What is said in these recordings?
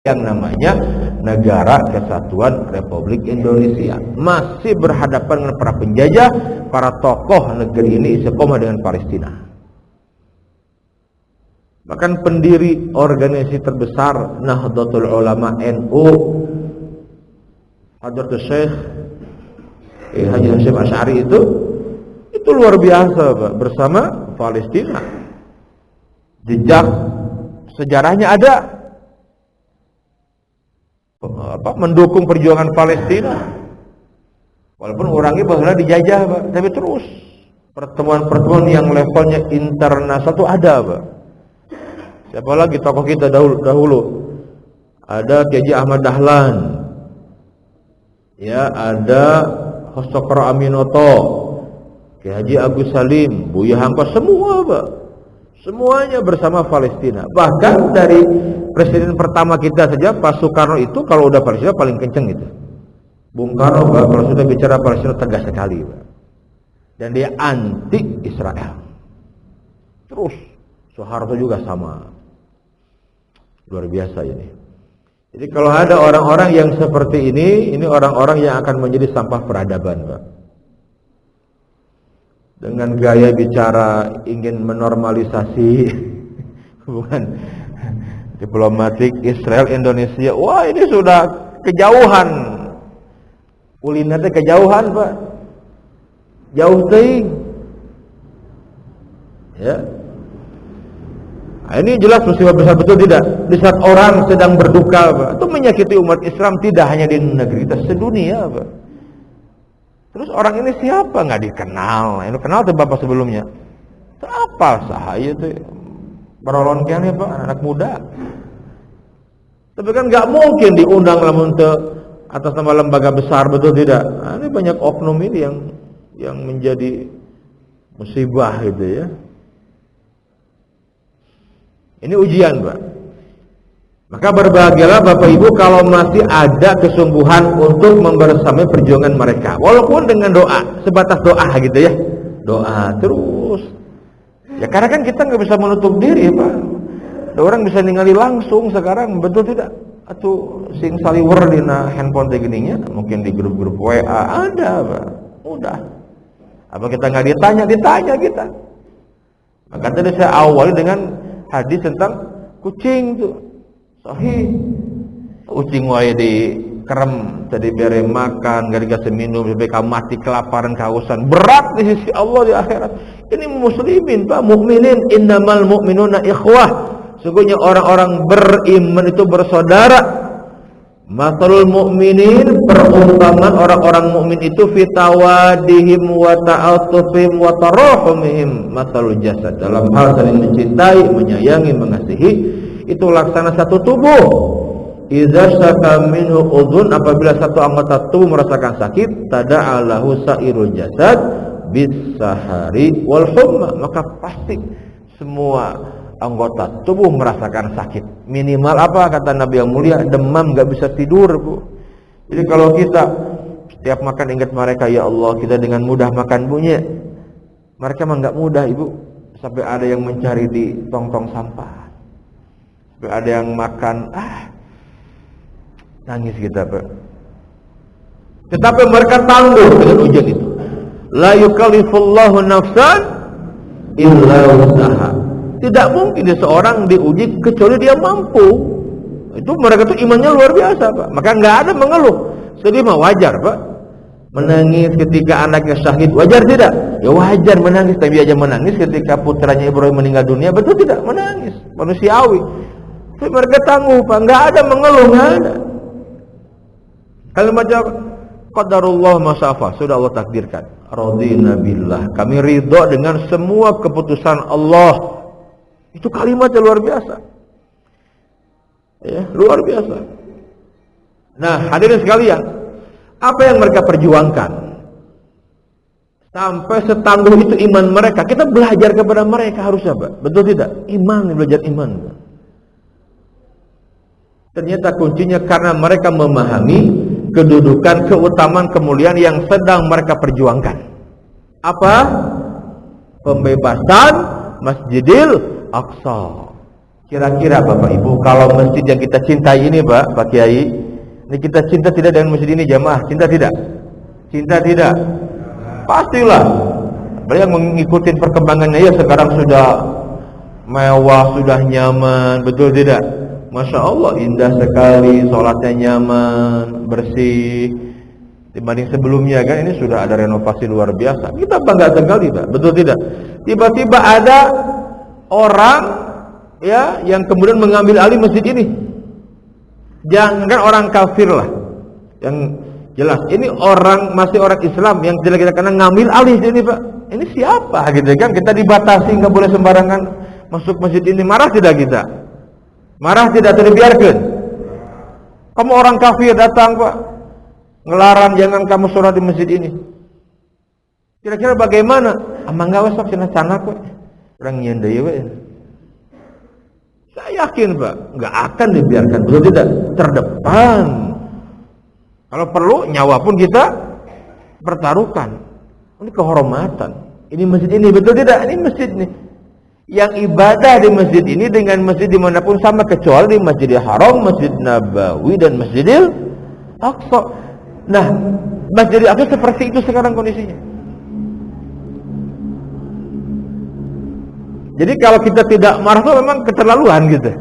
yang namanya Negara Kesatuan Republik Indonesia. Masih berhadapan dengan para penjajah, para tokoh negeri ini istiqomah dengan Palestina. Bahkan pendiri organisasi terbesar Nahdlatul Ulama NU, Hadratus Syekh Haji Hasyim Asy'ari itu luar biasa, Pak, bersama Palestina. Jejak sejarahnya ada, mendukung perjuangan Palestina. Walaupun orangnya bahwa dijajah, Pak, tapi terus pertemuan-pertemuan yang levelnya internasional itu ada, Pak. Siapa lagi tokoh kita dahulu? Ada Kiai Ahmad Dahlan, ya, ada Hostokro Aminoto, Kiai Haji Agus Salim, Buya Hamka, semua, Pak. Semuanya bersama Palestina. Bahkan dari presiden pertama kita saja, Pak Soekarno itu kalau udah Palestina paling kenceng itu. Bung Karno, Pak, kalau sudah bicara Palestina tegas sekali, Pak. Dan dia anti Israel. Terus Soeharto juga sama. Luar biasa ini. Jadi kalau ada orang-orang yang seperti ini orang-orang yang akan menjadi sampah peradaban, Pak. Dengan gaya bicara ingin menormalisasi hubungan diplomatik Israel Indonesia. Wah, ini sudah kejauhan. Ulinatnya kejauhan, Pak. Jauh teuing. Ya. Nah, ini jelas musibah besar, betul tidak? Di saat orang sedang berduka, Pak, itu menyakiti umat Islam tidak hanya di negeri kita, sedunia, Pak. Terus orang ini siapa? Nggak dikenal. Ini kenal tuh Bapak sebelumnya. Apa sahaya tuh? Berolon ya, Pak, anak muda. Tapi kan nggak mungkin diundang lamun atas nama lembaga besar, betul tidak? Nah, ini banyak oknum ini yang menjadi musibah gitu ya. Ini ujian, Pak. Maka berbahagialah Bapak Ibu kalau masih ada kesungguhan untuk membersamai perjuangan mereka, walaupun dengan doa, sebatas doa gitu ya, doa terus. Ya karena kan kita nggak bisa menutup diri, Pak. Ada orang bisa ningali langsung sekarang, betul tidak? Atau sing saliwer di handphone tegeninya, mungkin di grup-grup WA ada, Pak. Udah. Apa kita nggak ditanya kita. Maka tadi saya awali dengan hadis tentang kucing tuh. Sahih. Kucing wae di kerem tadi bere makan, gak dikasih minum, sampai mati kelaparan, kehausan. Berat di sisi Allah di akhirat. Ini muslimin, Pak, mukminin, innamal mu'minuna ikhwah. Sungguhnya orang-orang beriman itu bersaudara. Masalul mu'minin, perumpamaan orang-orang mukmin itu fitawadihim wa ta'atufihim wa tarahumihim masalul jasad, dalam hal saling mencintai, menyayangi, mengasihi, itu laksana satu tubuh. Idza syaka minhu udhun, apabila satu anggota tubuh merasakan sakit, tada'a lahu sairul jasad bis-sahari wal humma, maka pasti semua anggota tubuh merasakan sakit. Minimal apa kata Nabi yang mulia? Demam, gak bisa tidur, Bu. Jadi kalau kita setiap makan ingat mereka, ya Allah, kita dengan mudah makan, bunyi. Mereka mah gak mudah, Ibu. Sampai ada yang mencari di tong-tong sampah. Sampai ada yang makan, nangis kita, Pak. Tetapi mereka tangguh dengan ujian itu. La yukallifullahu nafsan illa wus'aha. Tidak mungkin seseorang diuji kecuali dia mampu. Itu mereka tuh imannya luar biasa, Pak. Maka nggak ada mengeluh. Sedih mah wajar, Pak. Menangis ketika anaknya syahid, wajar tidak? Ya wajar menangis. Tapi aja menangis ketika putranya Ibrahim meninggal dunia, betul tidak? Menangis, manusiawi. Tapi mereka tangguh, Pak. Nggak ada mengeluh, nggak ada. Kalimat qadarullah masyafa, sudah Allah takdirkan. Radina billah, kami ridho dengan semua keputusan Allah. Itu kalimatnya luar biasa, ya, luar biasa. Nah, hadirin sekalian, apa yang mereka perjuangkan sampai setangguh itu iman mereka. Kita belajar kepada mereka harusnya, Pak. Betul tidak? Iman, belajar iman, Pak. Ternyata kuncinya karena mereka memahami kedudukan, keutamaan, kemuliaan yang sedang mereka perjuangkan. Apa? Pembebasan Masjidil Aqsa. Kira-kira Bapak Ibu, kalau masjid yang kita cintai ini Pak Kiai, ini kita cinta tidak dengan masjid ini jamaah? Cinta tidak? Cinta tidak? Pastilah. Apalagi yang mengikuti perkembangannya ya, sekarang sudah mewah, sudah nyaman, betul tidak? Masya Allah, indah sekali, sholatnya nyaman, bersih. Dibanding sebelumnya kan, ini sudah ada renovasi luar biasa. Kita bangga sekali Pak, betul tidak? Tiba-tiba ada orang ya yang kemudian mengambil alih masjid ini. Jangan orang kafir lah, yang jelas ini orang, masih orang Islam yang tidak kita kenal ngambil alih ini Pak. Ini siapa gitu kan? Kita dibatasi, nggak boleh sembarangan masuk masjid ini. Marah tidak kita? Marah tidak, terbiarkan. Kamu orang kafir datang Pak, ngelarang jangan kamu sholat di masjid ini. Kira-kira bagaimana? Amang nggak wasok cina canak Pak, orang nyendai Pak. Saya yakin Pak, nggak akan dibiarkan, betul tidak? Terdepan. Kalau perlu nyawa pun kita pertaruhkan. Ini kehormatan. Ini masjid ini, betul tidak? Ini masjid nih. Yang ibadah di masjid ini dengan masjid dimanapun sama, kecuali di Masjidil Haram, Masjid Nabawi, dan Masjidil Aqsa. Nah, Masjidil Aqsa seperti itu sekarang kondisinya. Jadi kalau kita tidak marah itu memang keterlaluan gitu.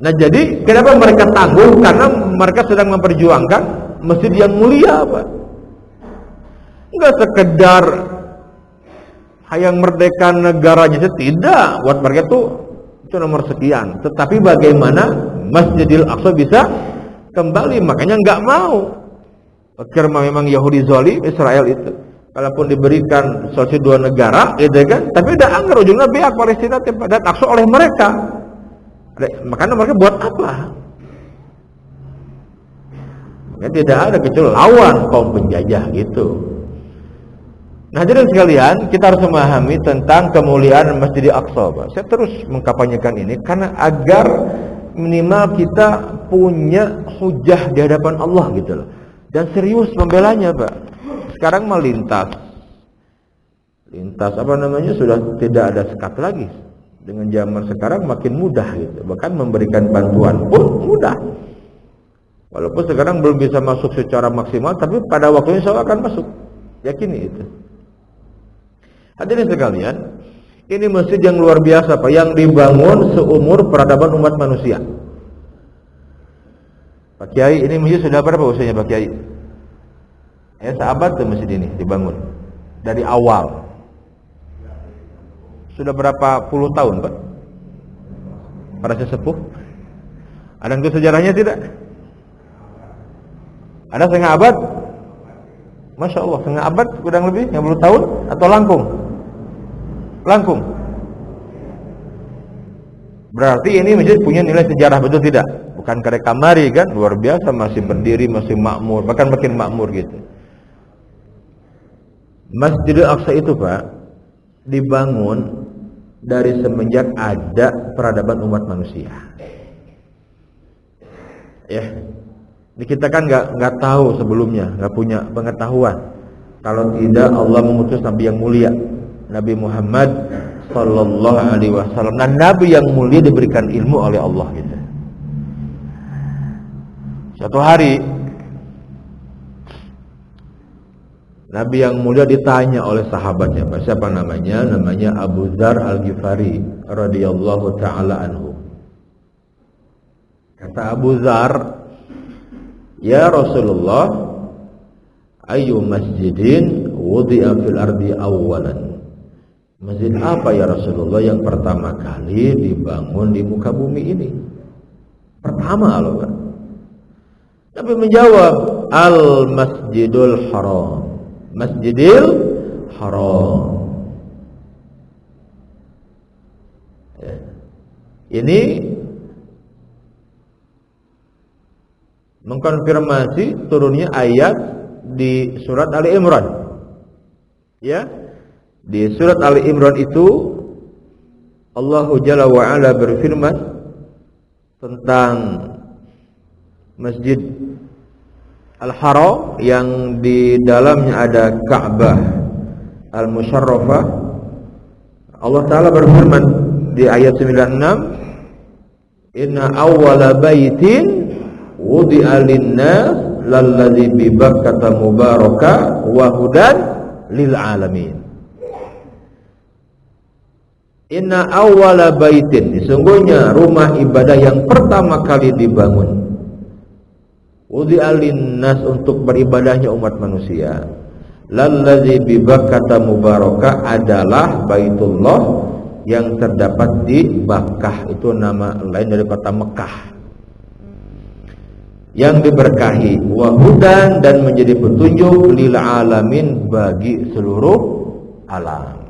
Nah jadi kenapa mereka tangguh? Karena mereka sedang memperjuangkan masjid yang mulia Pak. Enggak sekedar hayang merdeka negaranya, tidak. Buat mereka itu nomor sekian. Tetapi bagaimana Masjidil Aqsa bisa kembali? Makanya enggak mau. Karena memang Yahudi zalim, Israel itu. Kalaupun diberikan solusi dua negara, gitu kan? Tapi udah anggar ujungnya pihak Palestina dan Aqsa oleh mereka. Makanya mereka buat apa? Makanya tidak ada kecuali lawan kaum penjajah gitu. Nah, jadi sekalian, kita harus memahami tentang kemuliaan Masjidil Aqsa, Pak. Saya terus mengkampanyekan ini karena agar minimal kita punya hujah di hadapan Allah gitu loh. Dan serius membelanya, Pak. Sekarang mah lintas apa namanya, sudah tidak ada sekat lagi. Dengan zaman sekarang makin mudah gitu. Bahkan memberikan bantuan pun mudah. Walaupun sekarang belum bisa masuk secara maksimal, tapi pada waktunya insya Allah akan masuk. Yakini itu. Hadirin sekalian, ini masjid yang luar biasa Pak, yang dibangun seumur peradaban umat manusia. Pak Kiai, ini masjid sudah berapa usianya Pak Kiai? Ya, seabad tuh masjid ini dibangun. Dari awal. Sudah berapa puluh tahun Pak? Para sesepuh? Ada yang sejarahnya tidak? Ada setengah abad? Masya Allah, setengah abad kurang lebih 50 tahun atau langkung? Langkung. Berarti ini masjid punya nilai sejarah, betul tidak? Bukan karek kamari kan, luar biasa, masih berdiri, masih makmur, bahkan makin makmur gitu. Masjidil Aqsa itu Pak dibangun dari semenjak ada peradaban umat manusia. Ya, ini kita kan nggak tahu sebelumnya, nggak punya pengetahuan. Kalau tidak Allah mengutus Nabi yang mulia, Nabi Muhammad Sallallahu Alaihi Wasallam. Nah, Nabi yang mulia diberikan ilmu oleh Allah gitu. Suatu hari Nabi yang mulia ditanya oleh sahabatnya, siapa namanya? Namanya Abu Dzar Al-Ghifari radhiyallahu taala anhu. Kata Abu Dzar, "Ya Rasulullah, ayu masjidin wudi'a fil ardi awwalan?" Masjid apa ya Rasulullah yang pertama kali dibangun di muka bumi ini? Pertama loh Pak. Nabi menjawab, Al-Masjidul Haram. Masjidil Haram. Ya. Ini mengkonfirmasi turunnya ayat di surat Ali Imran. Ya, di surat Ali Imran itu Allah Jalla wa Ala berfirman tentang Masjid Al-Haram yang di dalamnya ada Ka'bah Al-Musyarrafah. Allah Ta'ala berfirman, di ayat 96, inna awwala baitin wudi'a lin-nas lalladzi bi Bakkata mubaraka wa hudan lil alamin. Inna awwala baitin, sesungguhnya rumah ibadah yang pertama kali dibangun, wudi'a lin-nas, untuk beribadahnya umat manusia, lalladzi bi Bakkata mubaraka, adalah Baitullah yang terdapat di Bakkah. Itu nama lain dari kota Mekah, yang diberkahi, wahudan, dan menjadi petunjuk, lil alamin, bagi seluruh alam.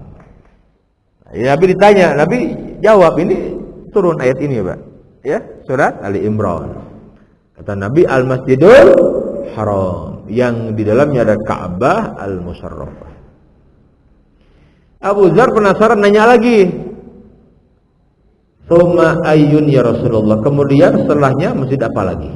Ya, Nabi ditanya, Nabi jawab, ini turun ayat ini ya Pak, ya, surat Ali Imran. Kata Nabi, al masjidul haram, yang di dalamnya ada Ka'bah al-Musharrafah. Abu Dzar penasaran, nanya lagi, Tsumma ayyun ya Rasulullah, kemudian setelahnya masjid apa lagi?